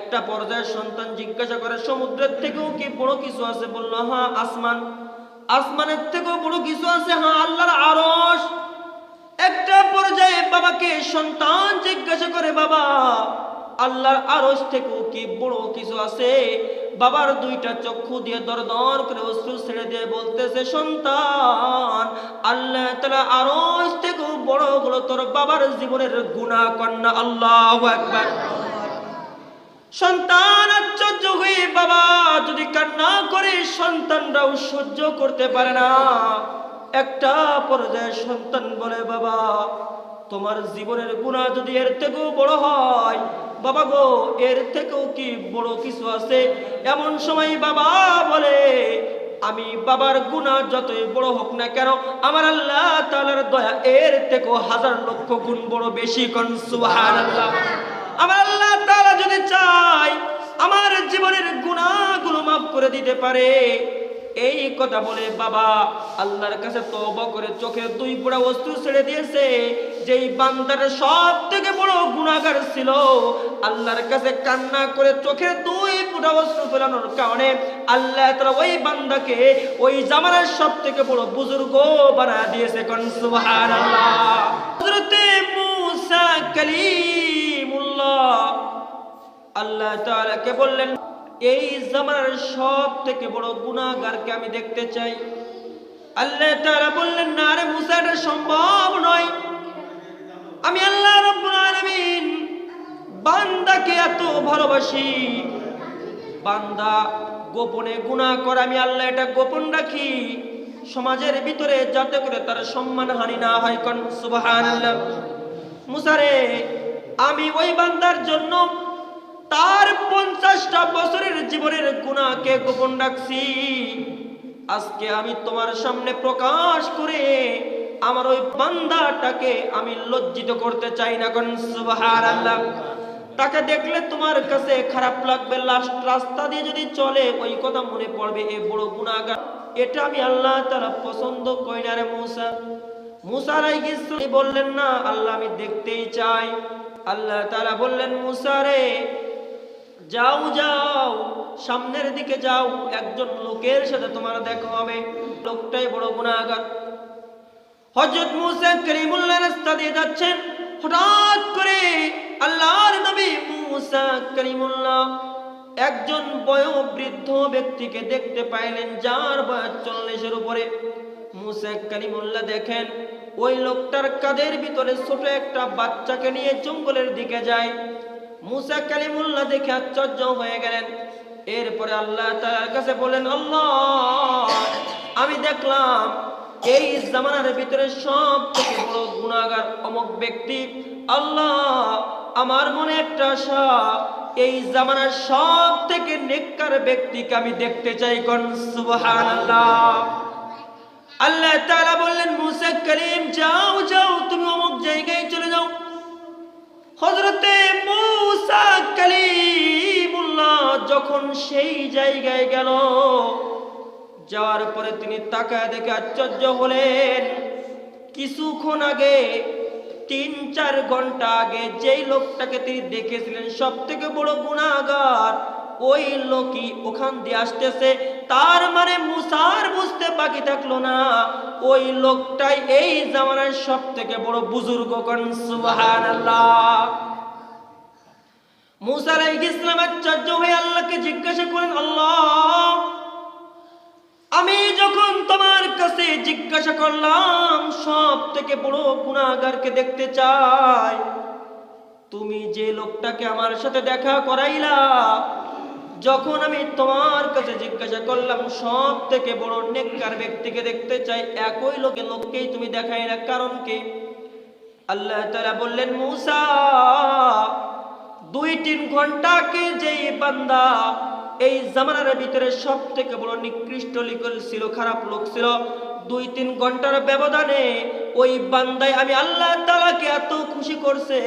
একটা পর্যায়ে সন্তান জিজ্ঞাসা করে, সমুদ্রের থেকেও কি বড় কিছু আছে? বলল, হ্যাঁ আসমান। আসমানের থেকেও বড় কিছু আছে? হ্যাঁ আল্লাহর আরশ। একটা পর্যায়ে বাবাকে সন্তান জিজ্ঞাসা করে, বাবা আল্লাহর আরশ থেকেও কি বড় কিছু আছে? বাবার দুইটা চক্ষু দিয়ে দরদর করে অশ্রু ছেড়ে দিয়ে বলতেছে, সন্তান আল্লাহ তাআলা আরশ থেকেও বড় হলো তোর বাবার জীবনের গুনাহ। কন্যা আল্লাহু আকবার। সন্তান আশ্চর্য হয়ে, বাবা যদি কান্না করে সন্তানরাও সহ্য করতে পারে না। একটা পর্যায়ে সন্তান বলে, বাবা তোমার জীবনের গুনাহ যদি এর থেকেও বড় হয়, বাবা গো এর থেকেও কি বড় কিছু আছে? এমন সময় বাবা বলে, আমি বাবার গুনাহ যতই বড় হোক না কেন, আমার আল্লাহ তাআলার দয়া এর থেকেও হাজার লক্ষ গুণ বড় বেশি। কোন সুবহানাল্লাহ। আমার আল্লাহ তাআলা যদি চায় আমার জীবনের গুনাহগুলো মাফ করে দিতে পারে। এই কথা বলে বাবা আল্লাহর কাছে তওবা করে চোখের দুই ফোঁটা অশ্রু ছেড়ে দিয়েছে। যেই বান্দার সব থেকে বড় গুনাহগার ছিল, আল্লাহর কাছে কান্না করে চোখের দুই ফোঁটা অশ্রু ফেলানোর কারণে আল্লাহ তাআলা ওই বান্দাকে ওই জামানার সব থেকে বড় বুজুর্গ বানায় দিয়েছে। কোন সুবহানাল্লাহ। হযরতে মুসা কালিমুল্লাহ আল্লাহ তাআলাকে বললেন, এই জামানার সব থেকে বড় গুনাহগারকে আমি দেখতে চাই। আল্লাহ তাআলা বললেন, না রে মুসা, এটা সম্ভব নয়। আমি আল্লাহ রাব্বুল আলামিন বান্দাকে এত ভালোবাসি, বান্দা গোপনে গুনাহ করে আমি আল্লাহ এটা গোপন রাখি সমাজের ভিতরে, যাতে করে তার সম্মান হানি না হয়। কোন সুবহানাল্লাহ। মুসা রে, আমি ওই বান্দার জন্য তার 50টা বছরের জীবনের গুনাহকে গোপন রাখছি। আজকে আমি তোমার সামনে প্রকাশ করে আমার ওই বান্দাটাকে আমি লজ্জিত করতে চাই না। কোন সুবহানাল্লাহ। তাকে দেখলে তোমার কাছে খারাপ লাগবে, লাস্ট রাস্তা দিয়ে যদি চলে ওই কথা মনে পড়বে এ বড় গুনাহগার। এটা আমি আল্লাহ তাআলা পছন্দ করি না রে মুসা। মুসা আলাইহিস সালাম বললেন, না আল্লাহ আমি দেখতেই চাই। আল্লাহ তাআলা বললেন, মুসা রে যাও যাও, সামনের দিকে যাও, একজন লোকের সাথে তোমার দেখা হবে, লোকটাই বড় গুনাহগার। হযরত মুসা কালিমুল্লাহ রাস্তা দিয়ে যাচ্ছেন, হঠাৎ করে আল্লাহর নবী মুসা কালিমুল্লাহ একজন বয়োবৃদ্ধ ব্যক্তিকে দেখতে পাইলেন, যার বয়স 40-এর উপরে। মুসা কালিমুল্লাহ দেখেন ওই লোকটার কাঁধের ভিতরে ছোট একটা বাচ্চাকে নিয়ে জঙ্গলের দিকে যায়। মুসা কালিমুল্লাহ দেখে আশ্চর্য হয়ে গেলেন। এরপরে আল্লাহ তাআলার কাছে বলেন, আল্লাহ আমি দেখলাম এই জামানার ভিতরে সব থেকে বড় গুনাহগার অমুক ব্যক্তি। আল্লাহ আমার মনে একটা আশা, এই জামানার সব থেকে নেককার ব্যক্তিকে আমি দেখতে চাই। কোন সুবহানাল্লাহ। আল্লাহ তাআলা বললেন, মুসা কালিম যাও যাও, তুমি অমুক জায়গায় চলে যাও। হযরতে মুসা কালিমুল্লাহ যখন সেই জায়গায় গেল, যাওয়ার পরে তিনি তাকায় দেখে আশ্চর্য হলেন, কিছুক্ষণ আগে 3-4 ঘন্টা আগে যেই লোকটাকে তিনি দেখেছিলেন সব থেকে বড় গুনাহগার, ওই লোকই ওখান দিয়ে আসতেছে। তার মানে মুসার বুঝতে বাকি থাকলো না, ওই লোকটাই এই জামানার সব থেকে বড় বুজুর্গ। কোন সুবহানাল্লাহ। মুসা আলাইহিস সালাম আশ্চর্য হয়ে আল্লাহকে জিজ্ঞাসা করেন, আল্লাহ আমি যখন তোমার কাছে জিজ্ঞাসা করলাম সব থেকে বড় গুনাহগারকে দেখতে চাই, তুমি যে লোকটাকে আমার সাথে দেখা করাইলা, যখন আমি তোমার কাছে জিজ্ঞাসা করলাম সব থেকে বড় নেককার ব্যক্তিকে দেখতে চাই, একই লোককেই তুমি দেখাইলা, কারণ কি? আল্লাহ তাআলা বললেন, মুসা 2-3 ঘন্টা আগে যেই বান্দা এই জামানার ভিতরে সব থেকে বড় নিকৃষ্ট লোক ছিল, খারাপ লোক ছিল, 2-3 ঘন্টার ব্যবধানে ওই বান্দায় আমি আল্লাহ তাআলাকে এত খুশি করছে,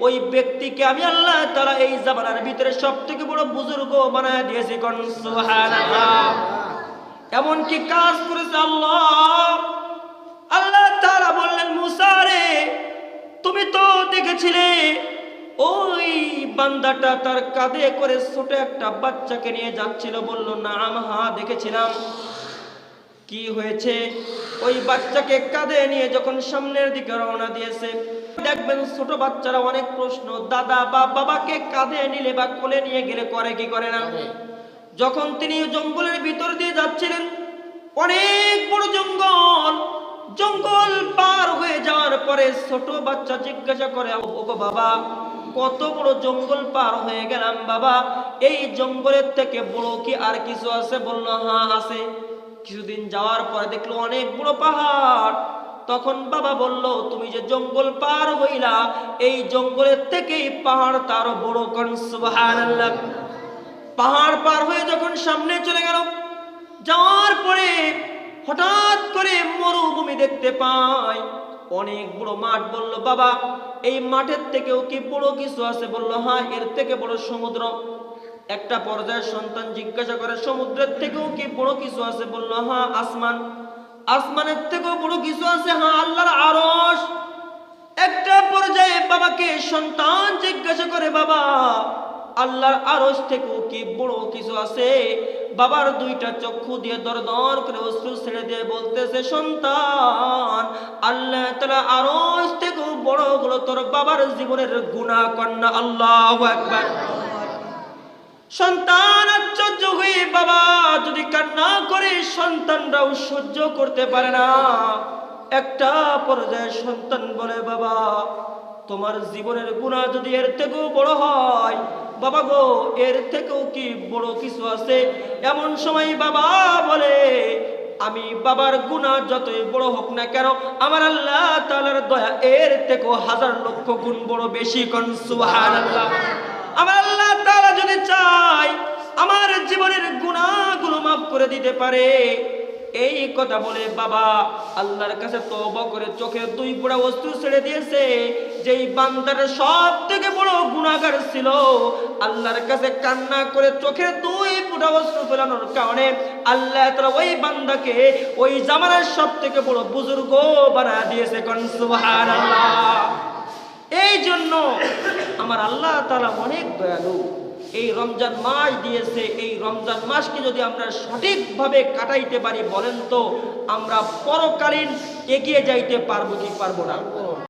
ওই ব্যক্তিকে আমি আল্লাহ তাআলা এই জামানার ভিতরে সব থেকে বড় বুজুর্গ বানায় দিয়েছি। কোন সুবহানাল্লাহ। এমন কি কাজ করেছে আল্লাহ? আল্লাহ তাআলা বললেন, মুসা রে তুমি তো দেখেছিলে ওই বান্দাটা তার কাঁধে করে ছোট একটা বাচ্চাকে নিয়ে যাচ্ছিল। বলল নাম, হ্যাঁ দেখেছিলাম। কি হয়েছে? ওই বাচ্চাকে কাঁধে নিয়ে যখন সামনের দিকে রওনা দিয়েছে, দেখবেন ছোট বাচ্চারা অনেক প্রশ্ন, দাদা বা বাবাকে কাঁধে নিলে বা কোলে নিয়ে গেলে করে কি করে না। যখন তিনি জঙ্গলের ভিতর দিয়ে যাচ্ছিলেন, অনেক বড় জঙ্গল, জঙ্গল পার হয়ে যাওয়ার পরে ছোট বাচ্চা জিজ্ঞাসা করে, ওগো বাবা, কত বড় জঙ্গল পার হয়ে গেলাম বাবা, এই জঙ্গলের থেকে বড় কি আর কিছু আছে? বলল হ্যাঁ আছে। কিছুদিন যাওয়ার পরে দেখলো অনেক বড় পাহাড়। তখন বাবা বলল, তুমি যে জঙ্গল পার হইলা, এই জঙ্গলের থেকেই পাহাড় তার বড়। কোন সুবহানাল্লাহ। পাহাড় পার হয়ে যখন সামনে চলে গেল, যাওয়ার পরে হঠাৎ করে মরুভূমি দেখতে পায়, অনেক বড় মাঠ। বলল বাবা, এই মাঠের থেকেও কি বড় কিছু আছে? বলল হ্যাঁ, এর থেকে বড় সমুদ্র। একটা পর্যায়ে সন্তান জিজ্ঞাসা করে, সমুদ্রের থেকেও কি বড় কিছু আছে? বলল হ্যাঁ আসমান। আসমানের থেকেও বড় কিছু আছে? হ্যাঁ আল্লাহর আরশ। একটা পর্যায়ে বাবাকে সন্তান জিজ্ঞাসা করে, বাবা, আল্লাহর আরশ থেকেও কি বড় কিছু আছে? বাবার দুইটা চক্ষু দিয়ে দরদর করে অশ্রু ছেড়ে দিয়ে বলতেছে, সন্তান, আল্লাহ তাআলা আরশ থেকেও বড় হলো তোর বাবার জীবনের গুনাহ। কন্যা আল্লাহু আকবার। সন্তান আশ্চর্য হয়ে, বাবা যদি কান্না করে সন্তানরাও সহ্য করতে পারে না। একটা পর্যায়ে সন্তান বলে, বাবা, তোমার জীবনের গুনাহ যদি এর থেকেও বড় হয়, বাবা গো, এর থেকেও কি বড় কিছু আছে? এমন সময় বাবা বলে, আমি বাবার গুনাহ যতই বড় হোক না কেন, আমার আল্লাহ তাআলার দয়া এর থেকেও হাজার লক্ষ গুণ বড় বেশি। কোন সুবহানাল্লাহ। আমার আল্লাহ তাআলা যদি চায় আমার জীবনের গুনাহগুলো মাফ করে দিতে পারে। এই কথা বলে বাবা আল্লাহর কাছে তওবা করে চোখের দুই ফোঁটা অশ্রু ছেড়ে দিয়েছে। যেই বান্দার সব থেকে বড় গুনাহগার ছিল, আল্লাহর কাছে কান্না করে চোখের দুই ফোঁটা অশ্রু ফেলানোর কারণে আল্লাহ তাআলা ওই বান্দাকে ওই জামানার সব থেকে বড় বুজুর্গ বানায় দিয়েছে। কোন সুবহানাল্লাহ। এই জন্য আমার আল্লাহ তাআলা অনেক দয়ালু। এই রমজান মাস দিয়েছে, এই রমজান মাসকে যদি আমরা সঠিকভাবে কাটাইতে পারি, বলেন তো আমরা পরকালীন এগিয়ে যাইতে পারবো কি পারবো না?